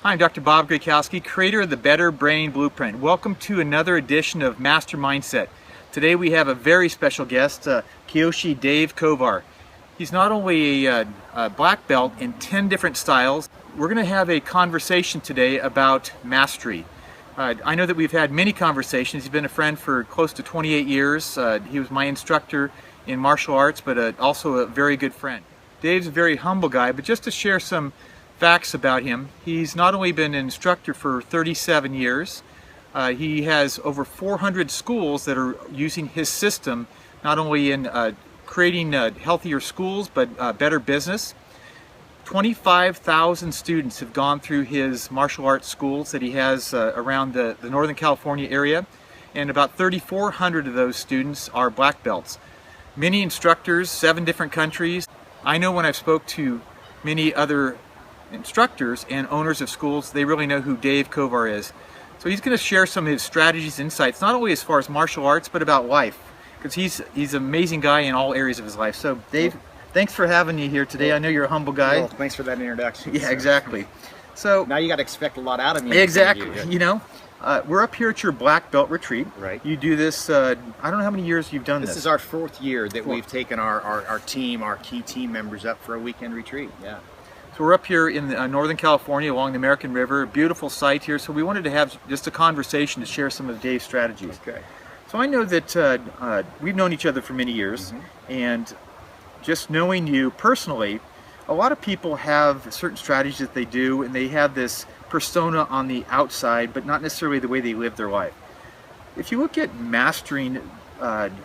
Hi, I'm Dr. Bob Grakowski, creator of the Better Brain Blueprint. Welcome to another edition of Master Mindset. Today we have a very special guest, Kyoshi Dave Kovar. He's not only a black belt in 10 different styles. We're going to have a conversation today about mastery. I know that we've had many conversations. He's been a friend for close to 28 years. He was my instructor in martial arts, but also a very good friend. Dave's a very humble guy, but just to share some facts about him, he's not only been an instructor for 37 years, he has over 400 schools that are using his system, not only in creating healthier schools, but better business. 25,000 students have gone through his martial arts schools that he has around the Northern California area, and about 3,400 of those students are black belts. Many instructors, 7 different countries. I know when I've spoke to many other instructors and owners of schools, they really know who Dave Kovar is. So he's going to share some of his strategies, insights, not only as far as martial arts, but about life, because he's an amazing guy in all areas of his life. So Dave, thanks for having you here today. I know you're a humble guy. Well, thanks for that introduction. Yeah, exactly. So now you got to expect a lot out of me. Exactly. You know, we're up here at your black belt retreat. Right. You do this, I don't know how many years you've done this. This is our 4th year that we've taken our team, our key team members up for a weekend retreat. Yeah. So we're up here in Northern California along the American River, beautiful site here. So we wanted to have just a conversation to share some of Dave's strategies. Okay. So I know that we've known each other for many years, and just knowing you personally, a lot of people have certain strategies that they do, and they have this persona on the outside, but not necessarily the way they live their life. If you look at mastering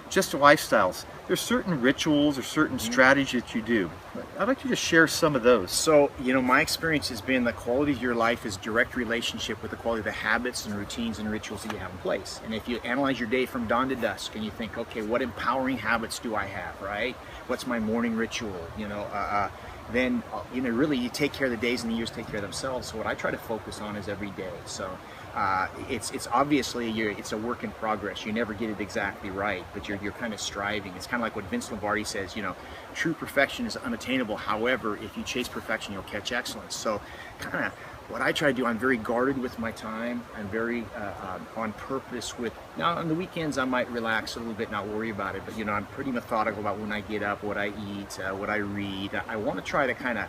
just lifestyles, there's certain rituals or certain strategies that you do. I'd like you to share some of those. So, you know, my experience has been the quality of your life is direct relationship with the quality of the habits and routines and rituals that you have in place. And if you analyze your day from dawn to dusk and you think, okay, what empowering habits do I have, right? What's my morning ritual, you know, then, you know, really you take care of the days and the years take care of themselves. So what I try to focus on is every day. So it's obviously it's a work in progress. You never get it exactly right, but you're kind of striving. It's kind of like what Vince Lombardi says, you know, true perfection is unattainable. However, if you chase perfection, you'll catch excellence. So kind of what I try to do, I'm very guarded with my time. I'm very on purpose with, now on the weekends I might relax a little bit, not worry about it, but you know, I'm pretty methodical about when I get up, what I eat, what I read. I want to try to kind of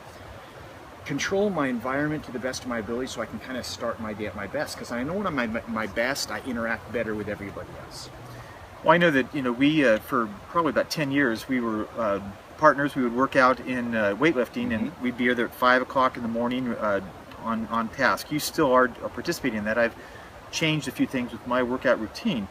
control my environment to the best of my ability so I can kind of start my day at my best, because I know when I'm at my best, I interact better with everybody else. Well, I know that, you know, we, for probably about 10 years, we were partners. We would work out in weightlifting, and we'd be there at 5 o'clock in the morning on task. You still are participating in that. I've changed a few things with my workout routine.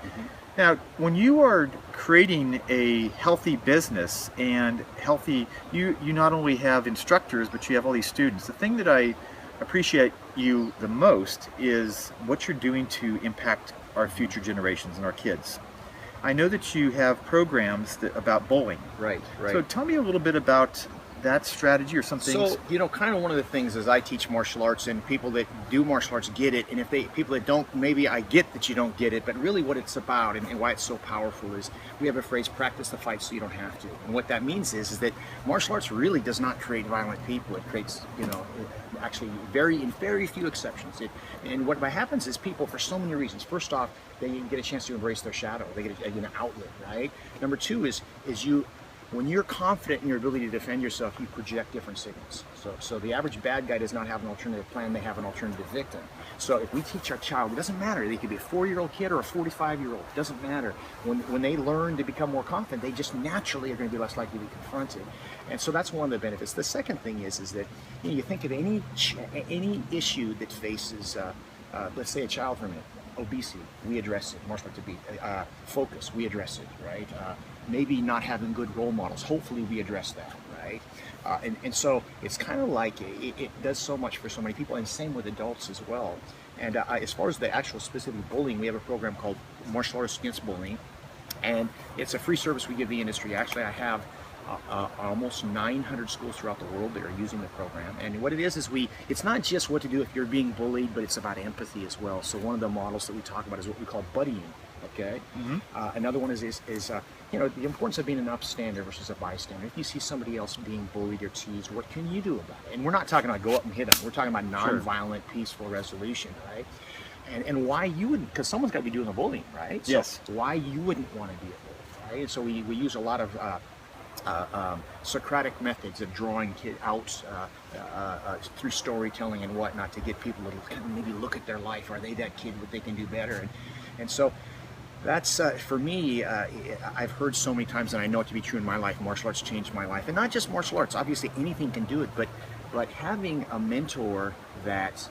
Now, when you are creating a healthy business and healthy, you not only have instructors, but you have all these students. The thing that I appreciate you the most is what you're doing to impact our future generations and our kids. I know that you have programs about bowling. Right. So tell me a little bit about that strategy or some things. So, you know, kind of one of the things is I teach martial arts, and people that do martial arts get it, and if people that don't, maybe I get that you don't get it, but really what it's about and why it's so powerful is we have a phrase, practice the fight so you don't have to. And what that means is that martial arts really does not create violent people. It creates, you know, actually in very few exceptions. And what happens is people, for so many reasons, first off, they get a chance to embrace their shadow. They get an outlet, right? Number 2 is when you're confident in your ability to defend yourself, you project different signals. So the average bad guy does not have an alternative plan, they have an alternative victim. So if we teach our child, it doesn't matter, they could be a 4-year-old kid or a 45-year-old, it doesn't matter. When they learn to become more confident, they just naturally are going to be less likely to be confronted. And so that's one of the benefits. The second thing is that, you know, you think of any issue that faces, let's say a child for a minute. Obesity, we address it. Martial arts, focus, we address it, right? Maybe not having good role models, hopefully we address that, right? And so it's kind of like it does so much for so many people, and same with adults as well. And as far as the actual specific bullying, we have a program called Martial Arts Against Bullying, and it's a free service we give the industry. Actually, I have almost 900 schools throughout the world that are using the program. And what it is it's not just what to do if you're being bullied, but it's about empathy as well. So one of the models that we talk about is what we call buddying. Okay. Another one is you know, the importance of being an upstander versus a bystander. If you see somebody else being bullied or teased, what can you do about it? And we're not talking about go up and hit them. We're talking about nonviolent, peaceful resolution, right? And why you wouldn't, because someone's got to be doing the bullying, right? Yes. So why you wouldn't want to be a bully, right? And so we use a lot of Socratic methods of drawing kids out through storytelling and whatnot to get people to maybe look at their life. Are they that kid? What they can do better? And so that's for me. I've heard so many times, and I know it to be true in my life. Martial arts changed my life, and not just martial arts. Obviously, anything can do it, but having a mentor that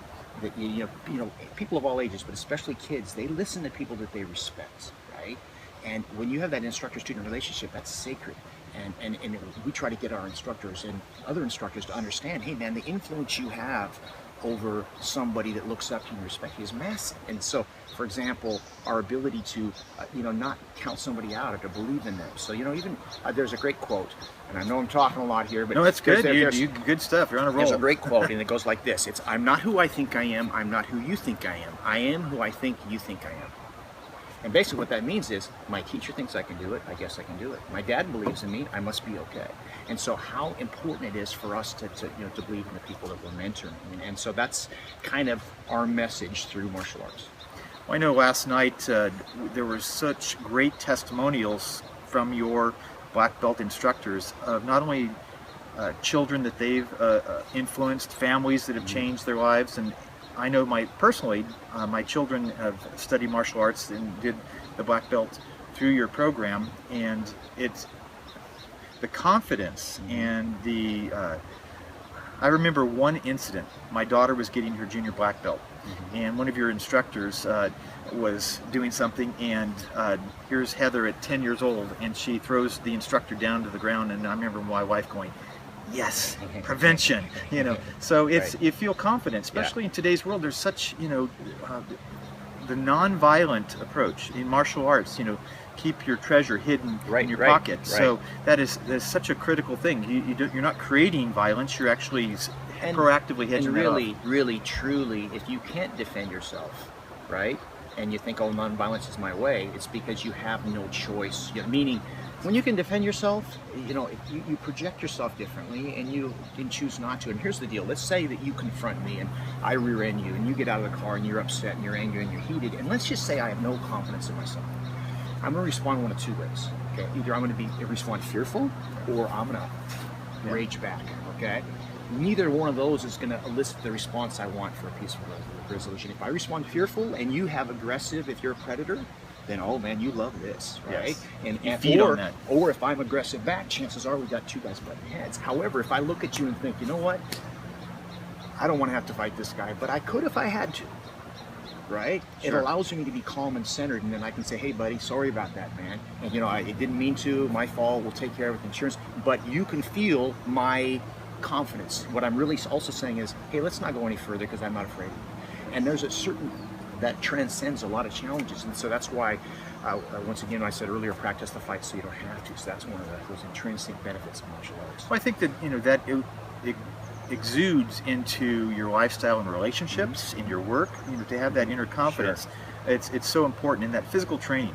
you know people of all ages, but especially kids, they listen to people that they respect, right? And when you have that instructor-student relationship, that's sacred. And we try to get our instructors and other instructors to understand, hey man, the influence you have over somebody that looks up to you and respects you is massive. And so, for example, our ability to, you know, not count somebody out or to believe in them. So, you know, even there's a great quote, and I know I'm talking a lot here, but no, that's good. You Good stuff. You're on a roll. There's a great quote, and it goes like this: "It's I'm not who I think I am. I'm not who you think I am. I am who I think you think I am." And basically what that means is, my teacher thinks I can do it, I guess I can do it. My dad believes in me, I must be okay. And so how important it is for us to believe in the people that we're mentoring. And so that's kind of our message through martial arts. Well, I know last night there were such great testimonials from your black belt instructors of not only children that they've influenced, families that have changed their lives, and I know personally, my children have studied martial arts and did the black belt through your program, and it's the confidence and the. I remember one incident. My daughter was getting her junior black belt, and one of your instructors was doing something, and here's Heather at 10 years old, and she throws the instructor down to the ground, and I remember my wife going, yes, prevention, you know. So it's you feel confident, especially in today's world. There's such, you know, the non-violent approach in martial arts. You know, keep your treasure hidden in your pocket. So that's such a critical thing. You're not creating violence. You're actually proactively hedging it off. Really, truly, if you can't defend yourself, right, and you think, oh, non-violence is my way, it's because you have no choice. Meaning, when you can defend yourself, you know, you project yourself differently, and you can choose not to. And here's the deal. Let's say that you confront me and I rear end you, and you get out of the car and you're upset and you're angry and you're heated. And let's just say I have no confidence in myself. I'm going to respond one of two ways. Okay, either I'm going to respond fearful, or I'm going to rage back. Okay, neither one of those is going to elicit the response I want for a peaceful resolution. If I respond fearful and you have aggressive, if you're a predator, then oh man, you love this, right? Yes. And feed on that. Or if I'm aggressive back, chances are we got two guys butting heads. However, if I look at you and think, you know what, I don't want to have to fight this guy, but I could if I had to, right? Sure. It allows me to be calm and centered, and then I can say, hey buddy, sorry about that, man. And you know, it didn't mean to, my fault, we'll take care of it with insurance, but you can feel my confidence. What I'm really also saying is, hey, let's not go any further because I'm not afraid of you. And there's a certain that transcends a lot of challenges, and so that's why once again I said earlier, practice the fight so you don't have to. So that's one of those intrinsic benefits of martial arts. Well, I think that, you know, that it exudes into your lifestyle and relationships, in your work, you know, to have that inner confidence. Sure. It's so important in that physical training.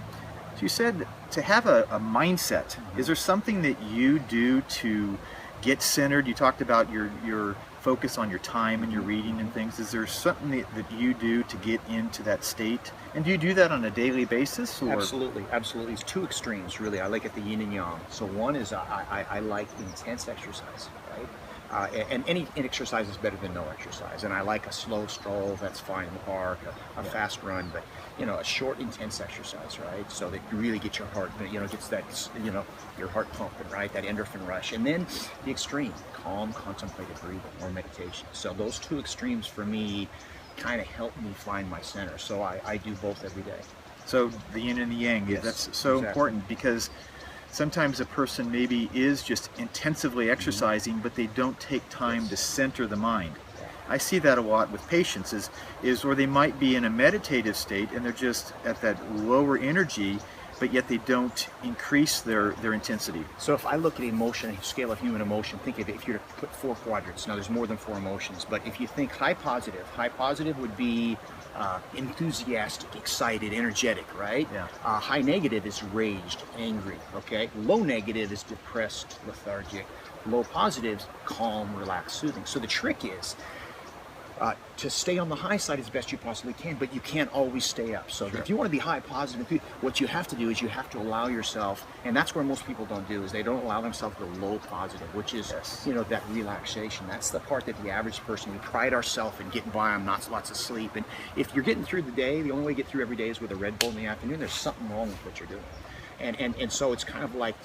So you said to have a mindset. Is there something that you do to get centered? You talked about your focus on your time and your reading and things. Is there something that you do to get into that state? And do you do that on a daily basis? Or? Absolutely. It's two extremes, really. I like it the yin and yang. So one is I like intense exercise, right? And any exercise is better than no exercise. And I like a slow stroll, that's fine in the park, a fast run, but you know, a short, intense exercise, right? So that you really get your heart, you know, gets that, you know, your heart pumping, right? That endorphin rush. And then the extreme, calm, contemplative breathing or meditation. So those two extremes for me kind of help me find my center. So I do both every day. So the yin and the yang, yes, that's so important, because sometimes a person maybe is just intensively exercising, but they don't take time to center the mind. I see that a lot with patients is where they might be in a meditative state and they're just at that lower energy, but yet they don't increase their intensity. So if I look at emotion, a scale of human emotion, think of it, if you were to put 4 quadrants, now there's more than 4 emotions, but if you think high positive would be enthusiastic, excited, energetic, right? Yeah. High negative is raged, angry, okay? Low negative is depressed, lethargic. Low positive, calm, relaxed, soothing. So the trick is to stay on the high side as best you possibly can, but you can't always stay up. So if you want to be high positive, what you have to do is you have to allow yourself, and that's where most people don't do, is they don't allow themselves to go low positive, which is, you know, that relaxation. That's the part that the average person, we pride ourselves in getting by on lots of sleep. And if you're getting through the day, the only way to get through every day is with a Red Bull in the afternoon, there's something wrong with what you're doing. And so it's kind of like,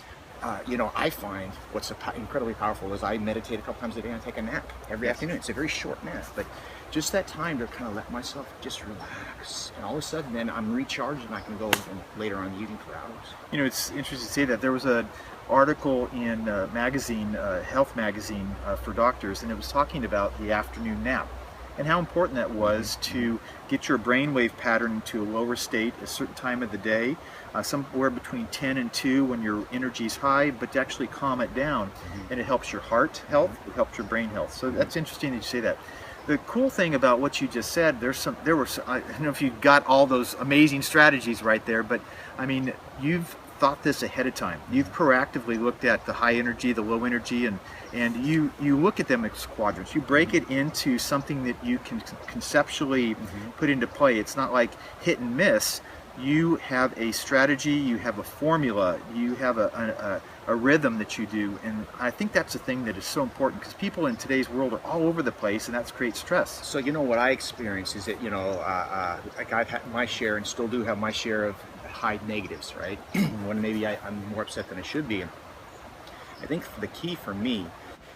you know, I find what's incredibly powerful is I meditate a couple times a day and I take a nap every afternoon. It's a very short nap, but just that time to kind of let myself just relax. And all of a sudden then I'm recharged and I can go later on in the evening for hours. You know, it's interesting to say that. There was an article in a magazine, health magazine for doctors, and it was talking about the afternoon nap and how important that was to get your brainwave pattern into a lower state at a certain time of the day, somewhere between 10 and 2 when your energy's high, but to actually calm it down. And it helps your heart health, it helps your brain health. So that's interesting that you say that. The cool thing about what you just said, I don't know if you got all those amazing strategies right there, but I mean, you've thought this ahead of time. You've proactively looked at the high energy, the low energy, and you look at them as quadrants. You break it into something that you can conceptually put into play. It's not like hit and miss. You have a strategy, you have a formula, you have a rhythm that you do, and I think that's a thing that is so important because people in today's world are all over the place, and that's creates stress. So you know what I experience is that, you know, like I've had my share and still do have my share of high negatives, right? When maybe I'm more upset than I should be. And I think the key for me,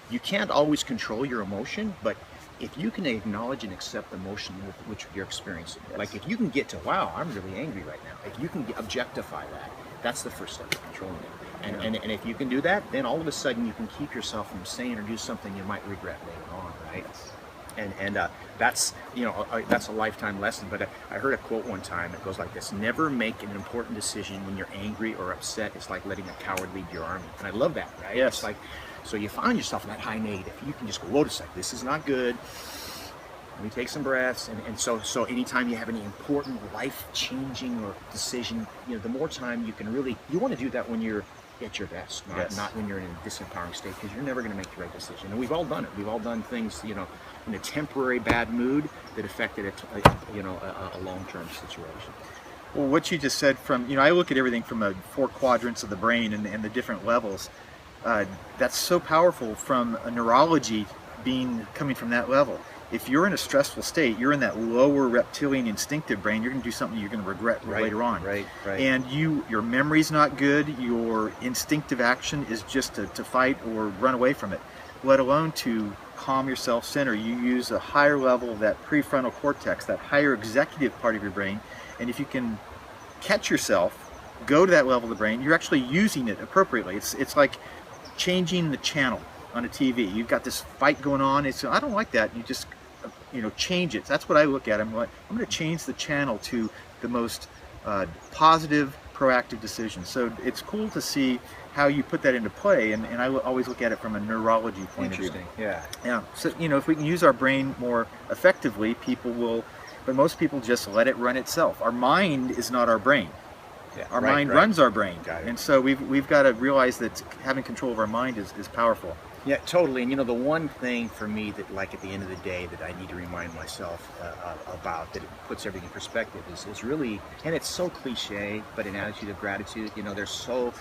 you can't always control your emotion, but if you can acknowledge and accept the emotion with which you're experiencing, like if you can get to, wow, I'm really angry right now, if you can objectify that, that's the first step to controlling it. And if you can do that, then all of a sudden you can keep yourself from saying or do something you might regret later on, right? And that's, you know, that's a lifetime lesson. But I heard a quote one time. It goes like this: never make an important decision when you're angry or upset. It's like letting a coward lead your army. And I love that, right? Yes. It's like, so you find yourself in that high negative. You can just go, whoa, it's like, this is not good. Let me take some breaths. And so anytime you have any important life-changing or decision, you know, the more time you can really, you want to do that when you're at your best, not when you're in a disempowering state, because you're never going to make the right decision. And we've all done it. We've all done things, you know, in a temporary bad mood that affected a long-term situation. Well, what you just said, from, you know, I look at everything from the 4 quadrants of the brain and the different levels. That's so powerful from a neurology coming from that level. If you're in a stressful state, you're in that lower reptilian instinctive brain, you're going to do something you're going to regret later on. Right. And your memory's not good, your instinctive action is just to fight or run away from it, let alone to calm yourself, center. You use a higher level of that prefrontal cortex, that higher executive part of your brain, and if you can catch yourself, go to that level of the brain, you're actually using it appropriately. It's like changing the channel on a TV. You've got this fight going on, I don't like that. You just, you know, change it. That's what I look at. I'm going to change the channel to the most positive, proactive decision. So it's cool to see how you put that into play, and I always look at it from a neurology point of view. Yeah. So, you know, if we can use our brain more effectively, but most people just let it run itself. Our mind is not our brain. Yeah, our mind runs our brain. And so we've got to realize that having control of our mind is powerful. Yeah, totally. And you know, the one thing for me that, like, at the end of the day that I need to remind myself about, that it puts everything in perspective, is really, and it's so cliche, but an attitude of gratitude. You know, there's so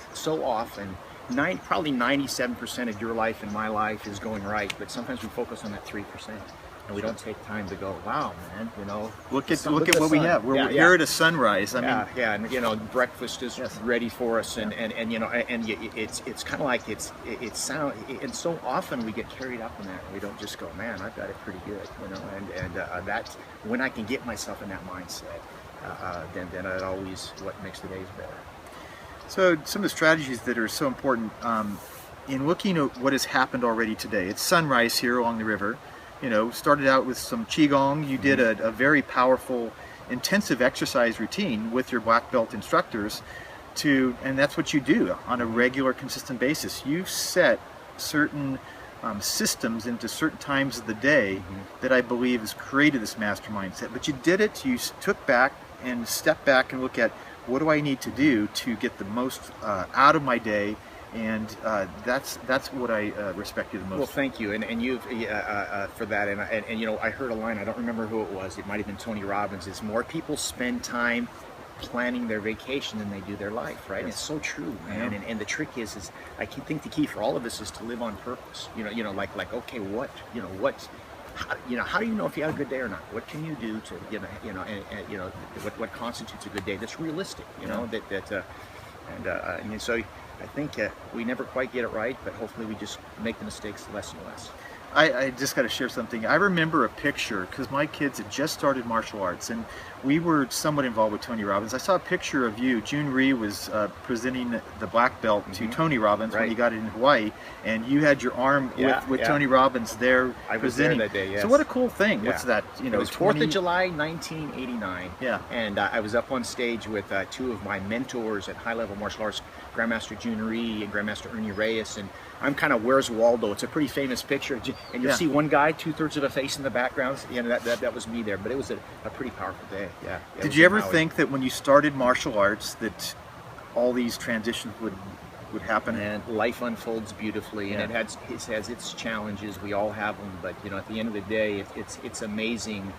often, probably 97% of your life and my life is going right, but sometimes we focus on that 3%. And we don't take time to go, wow, man, you know. Look at what we have. We're here at a sunrise. I mean, and you know, breakfast is ready for us, and you know, and it's kind of like and so often we get carried up in that, and we don't just go, man, I've got it pretty good, you know, and that's when I can get myself in that mindset, then that's always what makes the days better. So some of the strategies that are so important in looking at what has happened already today. It's sunrise here along the river. You know, started out with some Qigong. You did a very powerful, intensive exercise routine with your black belt instructors and that's what you do on a regular, consistent basis. You set certain systems into certain times of the day that I believe has created this master mindset. But you did it, you took back and stepped back and look at, what do I need to do to get the most out of my day? And that's what I respect you the most. Well, thank you, and you've for that. And you know, I heard a line. I don't remember who it was. It might have been Tony Robbins. Is more people spend time planning their vacation than they do their life, right? Yes. And it's so true, man. Yeah. And the trick is I think the key for all of us is to live on purpose. You know, like okay, what, how do you know if you had a good day or not? What can you do to, what constitutes a good day that's realistic? You know, and so I think we never quite get it right, but hopefully we just make the mistakes less and less. I just got to share something. I remember a picture, because my kids had just started martial arts, and we were somewhat involved with Tony Robbins. I saw a picture of you. June Rhee was presenting the black belt to Tony Robbins when he got it in Hawaii, and you had your arm with Tony Robbins there I was presenting. there that day, yes. So what a cool thing. Yeah. What's that? You know, it was 4th of July, 1989. Yeah. And I was up on stage with two of my mentors at high-level martial arts, Grandmaster June Rhee and Grandmaster Ernie Reyes, and I'm kind of Where's Waldo. It's a pretty famous picture, and you'll see one guy 2/3 of a face in the background. You know, that was me there, but it was a pretty powerful day. Yeah. Did you ever think that when you started martial arts that all these transitions would happen? And life unfolds beautifully, and it has its challenges. We all have them, but you know, at the end of the day, it's amazing.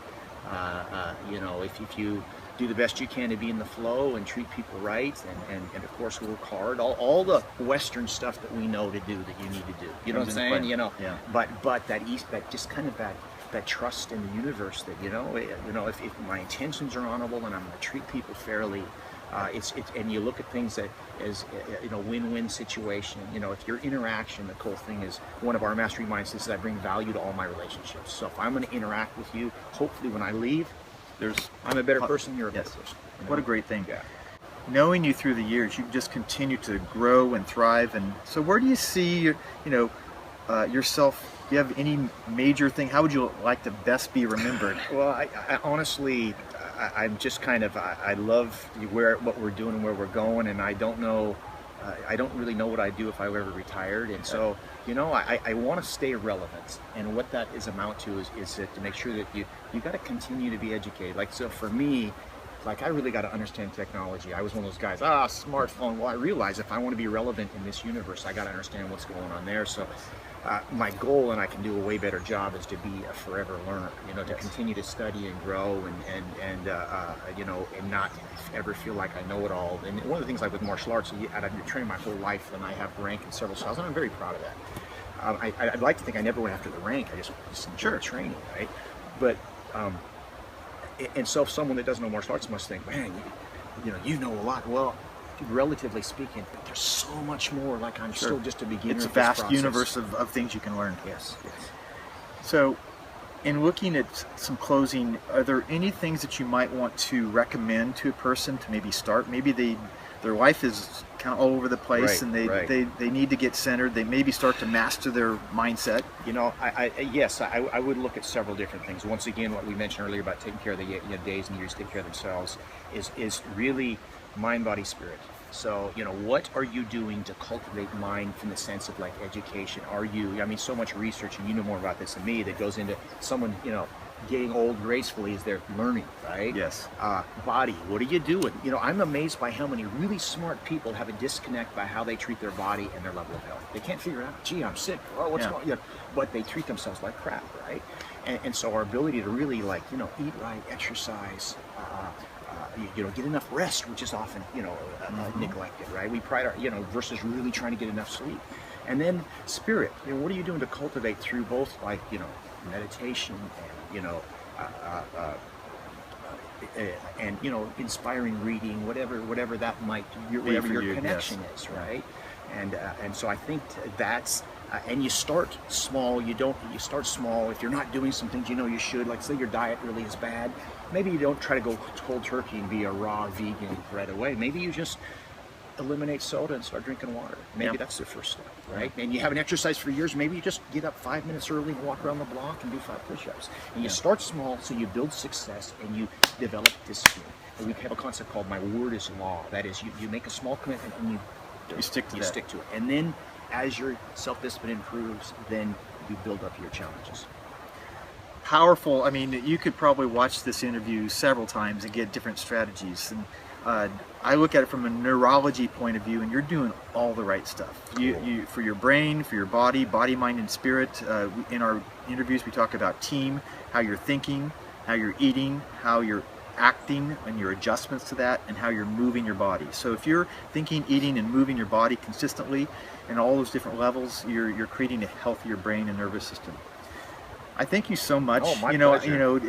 You know, if you do the best you can to be in the flow and treat people right, and of course work hard, all the Western stuff that we know to do that you need to do. You know what I'm saying? You know, but that just kind of that trust in the universe that you know if my intentions are honorable and I'm going to treat people fairly. And you look at things as win-win situation. You know, if your interaction, the cool thing is, one of our mastery mindsets is I bring value to all my relationships. So if I'm going to interact with you, hopefully when I leave, I'm a better person, you're a better person. You know? What a great thing. Yeah. Knowing you through the years, you just continue to grow and thrive. And so where do you see yourself? Do you have any major thing? How would you like to best be remembered? Well, I honestly, I'm just kind of, I love what we're doing and where we're going, and I don't know, I don't really know what I'd do if I were ever retired, and so, you know, I want to stay relevant, and what that is amount to is to make sure that you got to continue to be educated. Like, so for me, like, I really got to understand technology. I was one of those guys, smartphone. Well, I realize if I want to be relevant in this universe, I got to understand what's going on there. So my goal, and I can do a way better job, is to be a forever learner, you know, to continue to study and grow and not ever feel like I know it all. And one of the things, like with martial arts, I've been training my whole life, and I have rank in several styles, and I'm very proud of that. I'd like to think I never went after the rank. I just enjoy training, right? But and so someone that doesn't know martial arts must think, man, you know a lot. Well, relatively speaking, but there's so much more. Like, I'm still just a beginner. It's a vast universe of things you can learn. Yes. So, in looking at some closing, are there any things that you might want to recommend to a person to maybe start? Maybe their life is kind of all over the place, and they need to get centered. They maybe start to master their mindset. You know, I would look at several different things. Once again, what we mentioned earlier about taking care of the days and years, take care of themselves, is really mind, body, spirit. So, you know, what are you doing to cultivate mind from the sense of, like, education? So much research, and you know more about this than me, that goes into someone, you know, getting old gracefully as they're learning, right? Yes. Body, what are you doing? You know, I'm amazed by how many really smart people have a disconnect by how they treat their body and their level of health. They can't figure out, gee, I'm sick, what's wrong? You know, but they treat themselves like crap, right? And so our ability to really, like, you know, eat right, exercise, get enough rest, which is often, neglected, right? We pride versus really trying to get enough sleep. And then spirit, what are you doing to cultivate through both, like, meditation and, inspiring reading, whatever that might, whatever your connection is, right? And so I think that's, and you start small. You start small. If you're not doing some things you should, like, say your diet really is bad, maybe you don't try to go cold turkey and be a raw vegan right away. Maybe you just eliminate soda and start drinking water. Maybe that's the first step, right? And you haven't exercised for years, maybe you just get up 5 minutes early and walk around the block and do 5 push-ups. And you start small, so you build success and you develop discipline. we have a concept called my word is law. That is, you make a small commitment and You stick to that. stick to it. And then as your self-discipline improves, then you build up your challenges. Powerful. I mean, you could probably watch this interview several times and get different strategies. And I look at it from a neurology point of view, and you're doing all the right stuff. You for your brain, for your body, mind, and spirit. In our interviews, we talk about team, how you're thinking, how you're eating, how you're acting, and your adjustments to that, and how you're moving your body. So if you're thinking, eating, and moving your body consistently, in all those different levels, you're creating a healthier brain and nervous system. I thank you so much. Oh, my pleasure.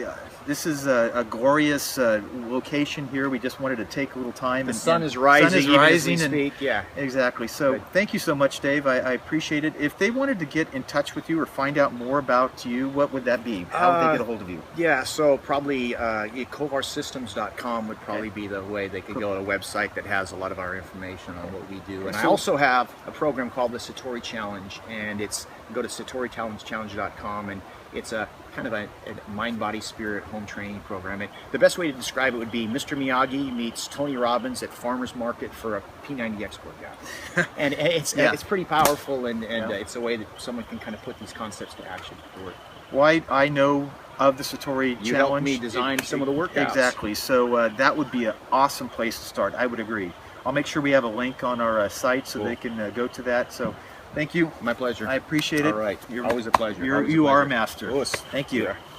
This is a glorious location here. We just wanted to take a little time. The sun is rising. Sun is rising, even as we speak. Yeah. Exactly. So thank you so much, Dave. I appreciate it. If they wanted to get in touch with you or find out more about you, what would that be? How would they get a hold of you? Yeah, so probably kovarsystems.com would probably be the way they could go to a website that has a lot of our information on what we do. And I also have a program called the Satori Challenge, and go to satorichallenge.com, and it's a kind of a mind, body, spirit home training program. The best way to describe it would be Mr. Miyagi meets Tony Robbins at farmer's market for a P90 export guy. And it's pretty powerful, and it's a way that someone can kind of put these concepts to action. Well, I know of the Satori Challenge. You helped me design some of the workouts. Exactly. So that would be an awesome place to start. I would agree. I'll make sure we have a link on our site so they can go to that. So thank you. My pleasure. I appreciate it. All right. Always a pleasure. You are a master. Louis. Thank you. Yeah.